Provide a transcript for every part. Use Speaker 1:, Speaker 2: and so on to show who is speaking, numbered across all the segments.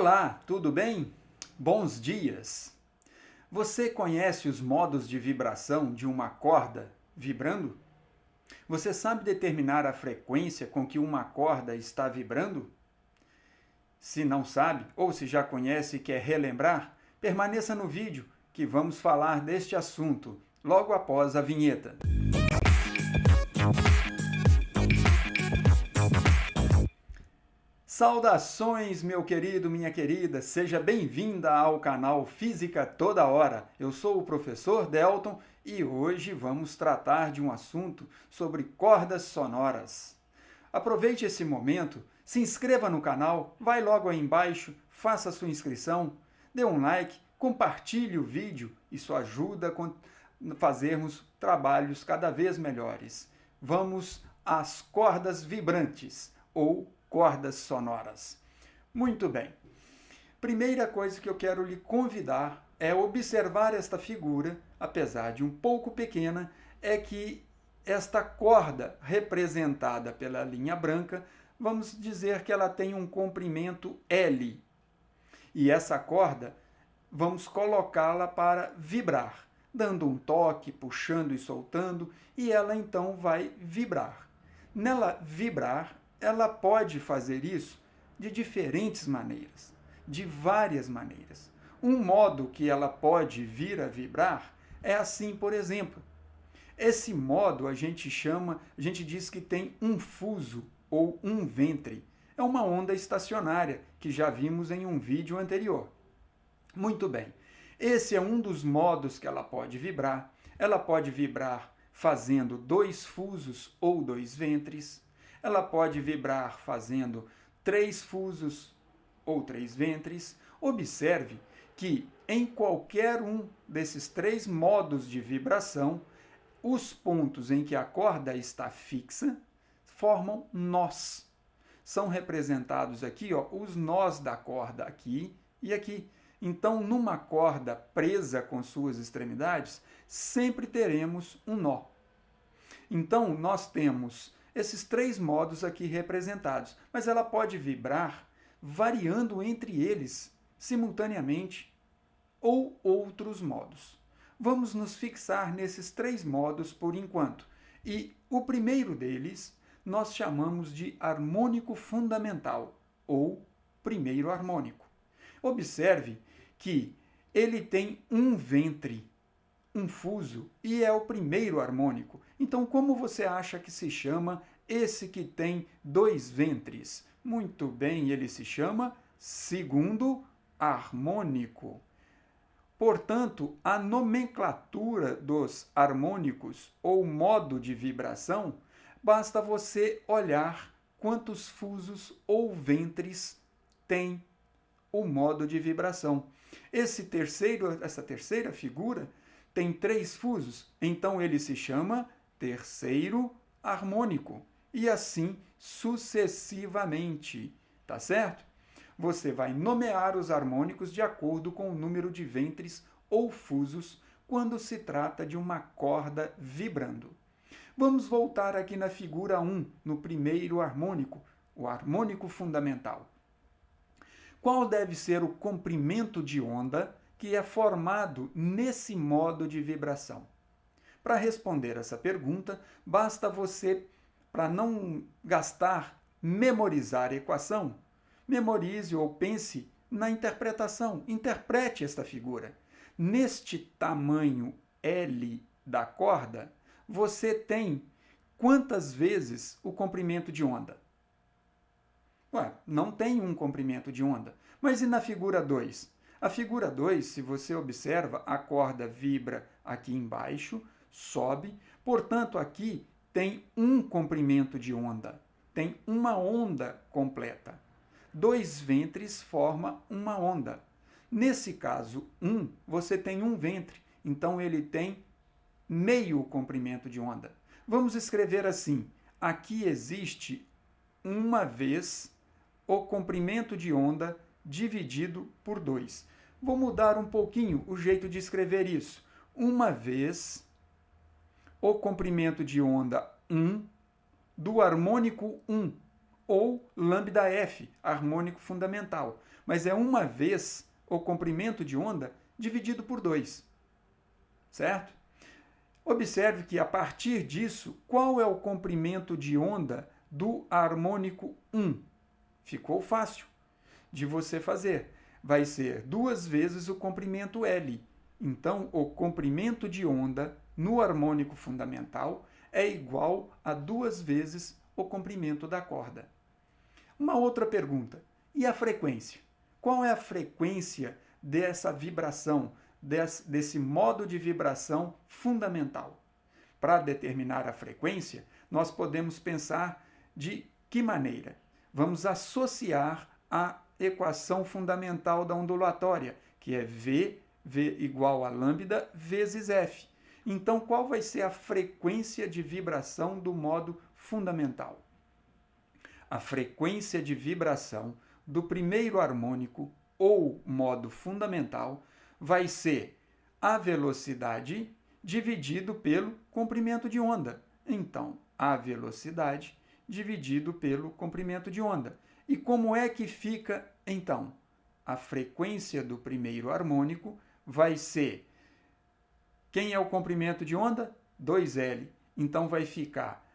Speaker 1: Olá, tudo bem? Bons dias! Você conhece os modos de vibração de uma corda vibrando? Você sabe determinar a frequência com que uma corda está vibrando? Se não sabe, ou se já conhece e quer relembrar, permaneça no vídeo que vamos falar deste assunto logo após a vinheta. Saudações, meu querido, minha querida, seja bem-vinda ao canal Física Toda Hora. Eu sou o professor Delton e hoje vamos tratar de um assunto sobre cordas sonoras. Aproveite esse momento, se inscreva no canal, vai logo aí embaixo, faça sua inscrição, dê um like, compartilhe o vídeo, isso ajuda a fazermos trabalhos cada vez melhores. Vamos às cordas vibrantes ou cordas sonoras. Muito bem. Primeira coisa que eu quero lhe convidar é observar esta figura, apesar de um pouco pequena, é que esta corda representada pela linha branca, vamos dizer que ela tem um comprimento L. E essa corda, vamos colocá-la para vibrar, dando um toque, puxando e soltando, e ela então vai vibrar. Nela vibrar, ela pode fazer isso de diferentes maneiras, de várias maneiras. Um modo que ela pode vir a vibrar é assim, por exemplo. Esse modo a gente diz que tem um fuso ou um ventre. É uma onda estacionária que já vimos em um vídeo anterior. Muito bem. Esse é um dos modos que ela pode vibrar. Ela pode vibrar fazendo dois fusos ou dois ventres. Ela pode vibrar fazendo 3 fusos ou 3 ventres. Observe que em qualquer um desses 3 modos de vibração, os pontos em que a corda está fixa formam nós. São representados aqui, ó, os nós da corda aqui e aqui. Então, numa corda presa com suas extremidades, sempre teremos um nó. Então, nós temos esses 3 modos aqui representados, mas ela pode vibrar variando entre eles simultaneamente ou outros modos. Vamos nos fixar nesses 3 modos por enquanto. E o primeiro deles nós chamamos de harmônico fundamental ou primeiro harmônico. Observe que ele tem um ventre, um fuso, e é o primeiro harmônico. Então, como você acha que se chama esse que tem 2 ventres? Muito bem, ele se chama segundo harmônico. Portanto, a nomenclatura dos harmônicos ou modo de vibração, basta você olhar quantos fusos ou ventres tem o modo de vibração. Essa terceira figura tem 3 fusos, então ele se chama terceiro harmônico. E assim sucessivamente, tá certo? Você vai nomear os harmônicos de acordo com o número de ventres ou fusos quando se trata de uma corda vibrando. Vamos voltar aqui na figura 1, no primeiro harmônico, o harmônico fundamental. Qual deve ser o comprimento de onda que é formado nesse modo de vibração? Para responder essa pergunta, basta você, para não gastar, memorizar a equação, memorize ou pense na interpretação. Interprete esta figura. Neste tamanho L da corda, você tem quantas vezes o comprimento de onda? Ué, não tem um comprimento de onda. Mas e na figura 2? A figura 2, se você observa, a corda vibra aqui embaixo, sobe, portanto, aqui tem um comprimento de onda, tem uma onda completa. 2 ventres forma uma onda. Nesse caso, você tem um ventre, então ele tem meio comprimento de onda. Vamos escrever assim, aqui existe uma vez o comprimento de onda dividido por 2. Vou mudar um pouquinho o jeito de escrever isso. Uma vez o comprimento de onda 1 do harmônico 1 ou lambda-f, harmônico fundamental. Mas é uma vez o comprimento de onda dividido por 2, certo? Observe que, a partir disso, qual é o comprimento de onda do harmônico 1? Ficou fácil de você fazer. Vai ser 2 vezes o comprimento L. Então, o comprimento de onda no harmônico fundamental é igual a 2 vezes o comprimento da corda. Uma outra pergunta: e a frequência? Qual é a frequência dessa vibração, desse modo de vibração fundamental? Para determinar a frequência, nós podemos pensar de que maneira? Vamos associar a equação fundamental da ondulatória, que é V igual a lambda vezes F. Então, qual vai ser a frequência de vibração do modo fundamental? A frequência de vibração do primeiro harmônico ou modo fundamental vai ser a velocidade dividido pelo comprimento de onda. Então, a velocidade dividido pelo comprimento de onda. E como é que fica, então? A frequência do primeiro harmônico vai ser... Quem é o comprimento de onda? 2L. Então, vai ficar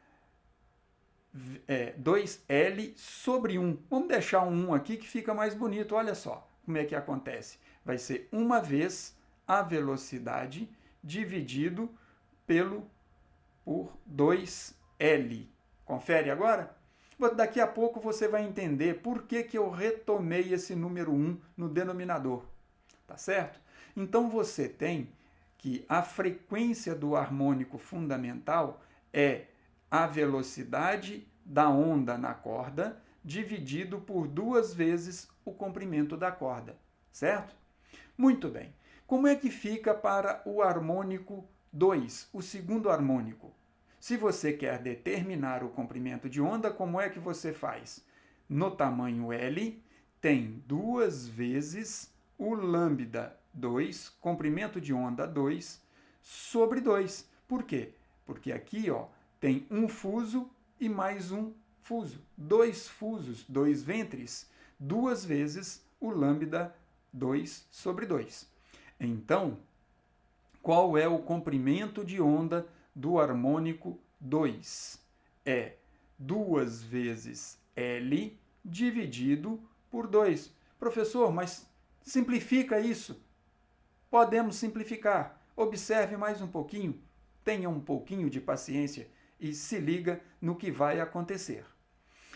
Speaker 1: 2L sobre 1. Vamos deixar um 1 aqui que fica mais bonito. Olha só como é que acontece. Vai ser uma vez a velocidade dividido por 2L. Confere agora? Daqui a pouco você vai entender por que eu retomei esse número 1 no denominador. Tá certo? Então, você tem que a frequência do harmônico fundamental é a velocidade da onda na corda dividido por 2 vezes o comprimento da corda, certo? Muito bem. Como é que fica para o harmônico 2, o segundo harmônico? Se você quer determinar o comprimento de onda, como é que você faz? No tamanho L, tem 2 vezes o lambda 2, comprimento de onda 2, sobre 2. Por quê? Porque aqui, tem um fuso e mais um fuso. 2 fusos, 2 ventres, 2 vezes o lambda 2 sobre 2. Então, qual é o comprimento de onda do harmônico 2? É 2 vezes L dividido por 2. Professor, mas simplifica isso. Podemos simplificar. Observe mais um pouquinho, tenha um pouquinho de paciência e se liga no que vai acontecer.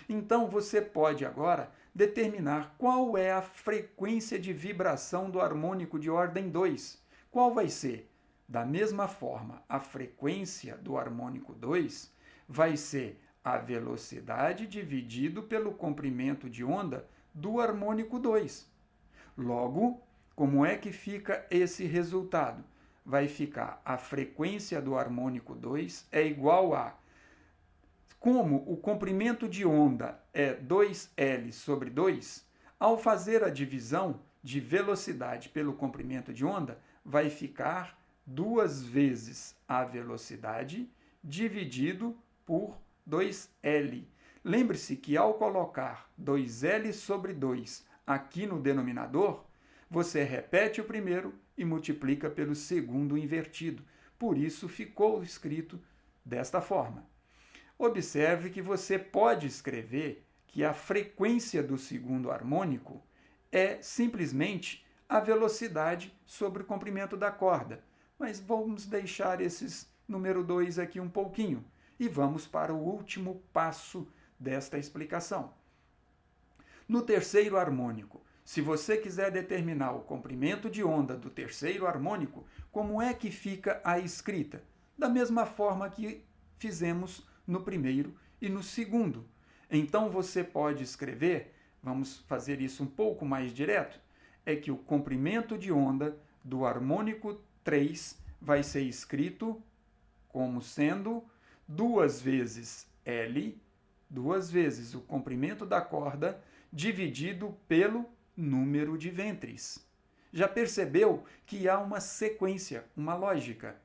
Speaker 1: Então, você pode agora determinar qual é a frequência de vibração do harmônico de ordem 2. Qual vai ser? Da mesma forma, a frequência do harmônico 2 vai ser a velocidade dividido pelo comprimento de onda do harmônico 2. Logo, como é que fica esse resultado? Vai ficar a frequência do harmônico 2 é igual a... Como o comprimento de onda é 2L sobre 2, ao fazer a divisão de velocidade pelo comprimento de onda, vai ficar 2 vezes a velocidade dividido por 2L. Lembre-se que ao colocar 2L sobre 2 aqui no denominador, você repete o primeiro e multiplica pelo segundo invertido. Por isso ficou escrito desta forma. Observe que você pode escrever que a frequência do segundo harmônico é simplesmente a velocidade sobre o comprimento da corda. Mas vamos deixar esses número 2 aqui um pouquinho e vamos para o último passo desta explicação. No terceiro harmônico, se você quiser determinar o comprimento de onda do terceiro harmônico, como é que fica a escrita? Da mesma forma que fizemos no primeiro e no segundo. Então, você pode escrever, vamos fazer isso um pouco mais direto, é que o comprimento de onda do harmônico 3 vai ser escrito como sendo 2 vezes L, 2 vezes o comprimento da corda, dividido pelo número de ventres. Já percebeu que há uma sequência, uma lógica,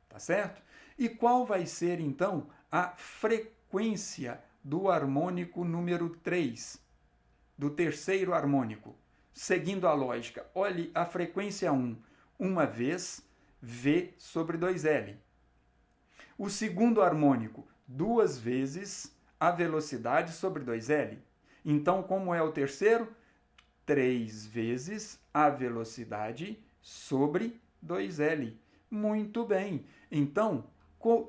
Speaker 1: tá certo? E qual vai ser, então, a frequência do harmônico número 3, do terceiro harmônico. Seguindo a lógica, olhe a frequência 1, uma vez, V sobre 2L. O segundo harmônico, duas vezes a velocidade sobre 2L. Então, como é o terceiro? 3 vezes a velocidade sobre 2L. Muito bem. Então,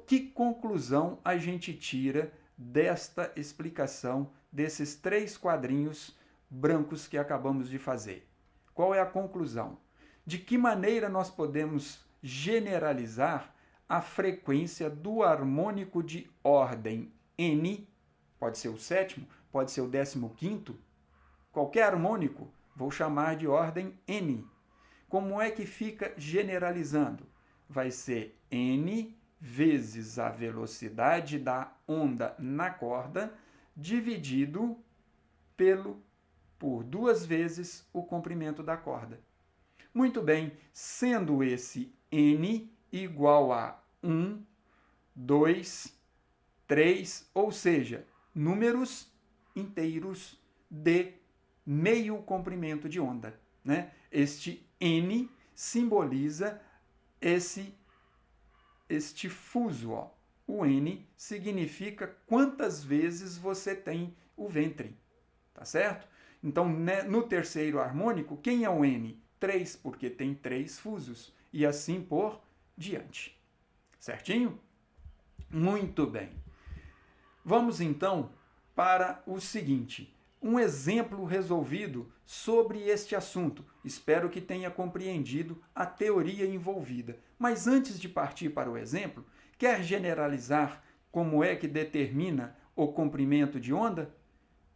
Speaker 1: que conclusão a gente tira desta explicação desses 3 quadrinhos brancos que acabamos de fazer? Qual é a conclusão? De que maneira nós podemos generalizar a frequência do harmônico de ordem N, pode ser o sétimo, pode ser o 15º, qualquer harmônico, vou chamar de ordem N. Como é que fica generalizando? Vai ser N vezes a velocidade da onda na corda, dividido por 2 vezes o comprimento da corda. Muito bem, sendo esse N igual a 1, 2, 3, ou seja, números inteiros de meio comprimento de onda, né? Este N simboliza este fuso, ó. O N significa quantas vezes você tem o ventre, tá certo? Então, né, no terceiro harmônico, quem é o N? 3, porque tem 3 fusos, e assim por diante. Certinho? Muito bem. Vamos então para o seguinte, um exemplo resolvido sobre este assunto. Espero que tenha compreendido a teoria envolvida. Mas antes de partir para o exemplo, quer generalizar como é que determina o comprimento de onda?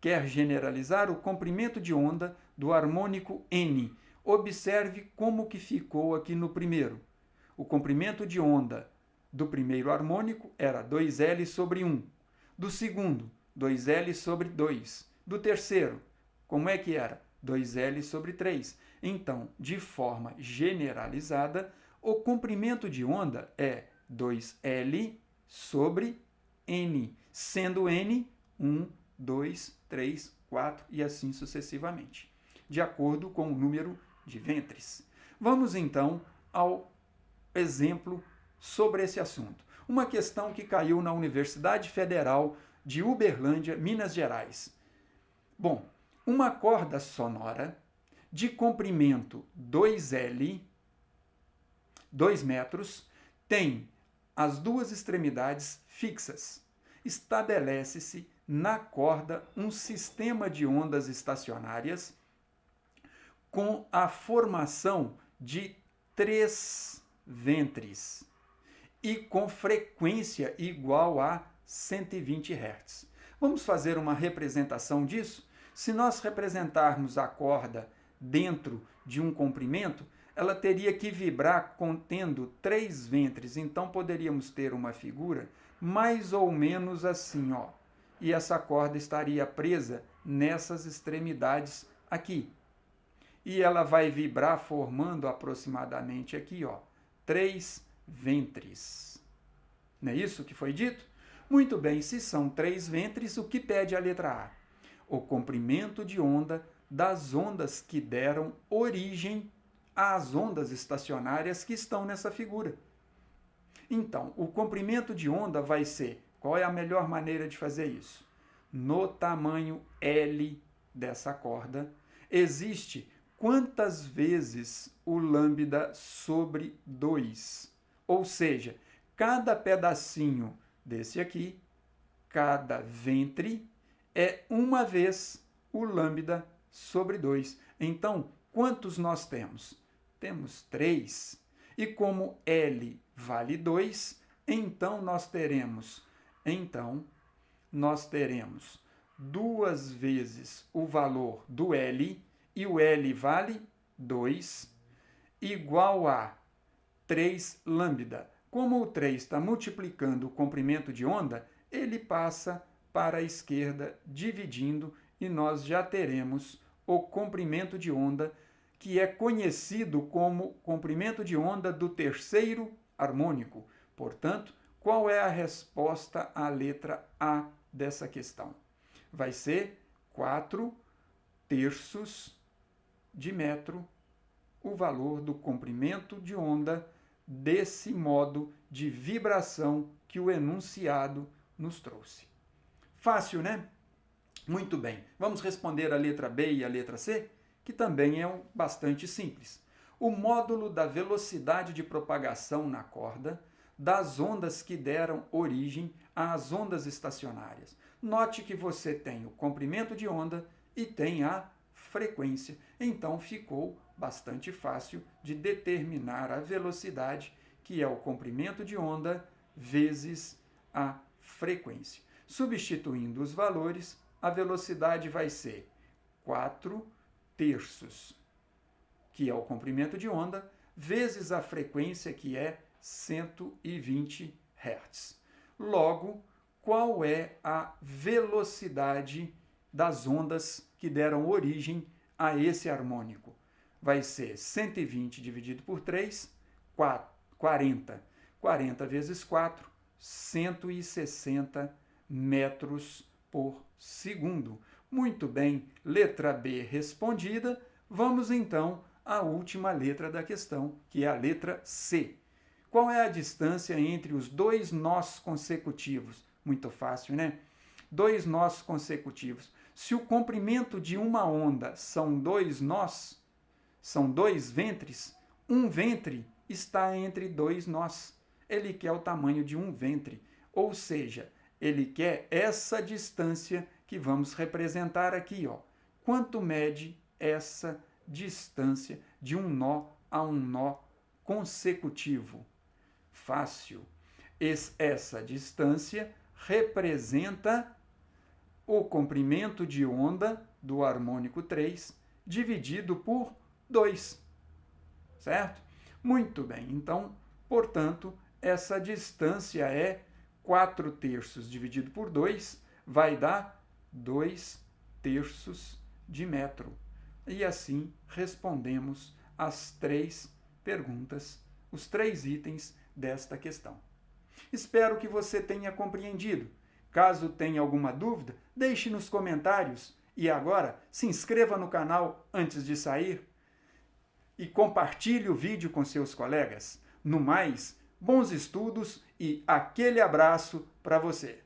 Speaker 1: Quer generalizar o comprimento de onda do harmônico N. Observe como que ficou aqui no primeiro. O comprimento de onda do primeiro harmônico era 2L sobre 1. Do segundo, 2L sobre 2. Do terceiro, como é que era? 2L sobre 3. Então, de forma generalizada, o comprimento de onda é 2L sobre N, sendo N 1, 2, 3, 4 e assim sucessivamente, de acordo com o número de ventres. Vamos então ao exemplo sobre esse assunto. Uma questão que caiu na Universidade Federal de Uberlândia, Minas Gerais. Bom, uma corda sonora de comprimento 2L, 2 metros, tem as duas extremidades fixas. Estabelece-se na corda um sistema de ondas estacionárias com a formação de 3 ventres e com frequência igual a 120 Hz. Vamos fazer uma representação disso? Se nós representarmos a corda dentro de um comprimento, ela teria que vibrar contendo 3 ventres. Então poderíamos ter uma figura mais ou menos assim, ó. E essa corda estaria presa nessas extremidades aqui. E ela vai vibrar formando aproximadamente aqui, ó, 3 ventres. Não é isso que foi dito? Muito bem, se são 3 ventres, o que pede a letra A? O comprimento de onda das ondas que deram origem às ondas estacionárias que estão nessa figura. Então, o comprimento de onda vai ser, qual é a melhor maneira de fazer isso? No tamanho L dessa corda, existe quantas vezes o lambda sobre 2. Ou seja, cada pedacinho desse aqui, cada ventre, é uma vez o lambda sobre 2. Então, quantos nós temos? Temos 3. E como L vale 2, então nós teremos 2 vezes o valor do L, e o L vale 2, igual a 3 lambda. Como o 3 está multiplicando o comprimento de onda, ele passa para a esquerda, dividindo, e nós já teremos o comprimento de onda, que é conhecido como comprimento de onda do terceiro harmônico. Portanto, qual é a resposta à letra A dessa questão. Vai ser 4/3 de metro o valor do comprimento de onda desse modo de vibração que o enunciado nos trouxe. Fácil, né? Muito bem. Vamos responder a letra B e a letra C, que também é bastante simples. O módulo da velocidade de propagação na corda das ondas que deram origem às ondas estacionárias. Note que você tem o comprimento de onda e tem a frequência. Então ficou bastante fácil de determinar a velocidade, que é o comprimento de onda vezes a frequência. Substituindo os valores, a velocidade vai ser 4/3, que é o comprimento de onda, vezes a frequência, que é 120 Hz. Logo, qual é a velocidade das ondas que deram origem a esse harmônico? Vai ser 120 dividido por 3, 40. 40 vezes 4, 160 metros por segundo. Muito bem, letra B respondida. Vamos então à última letra da questão, que é a letra C. Qual é a distância entre os dois nós consecutivos? Muito fácil, né? Dois nós consecutivos. Se o comprimento de uma onda são dois nós, são dois ventres, um ventre está entre dois nós. Ele quer o tamanho de um ventre, ou seja, ele quer essa distância que vamos representar aqui, ó. Quanto mede essa distância de um nó a um nó consecutivo? Fácil. Essa distância representa o comprimento de onda do harmônico 3 dividido por 2, certo? Muito bem, então, portanto, essa distância é 4/3 dividido por 2, vai dar 2/3 de metro. E assim respondemos as 3 perguntas, os 3 itens desta questão. Espero que você tenha compreendido. Caso tenha alguma dúvida, deixe nos comentários. E agora, se inscreva no canal antes de sair e compartilhe o vídeo com seus colegas. No mais, bons estudos e aquele abraço para você!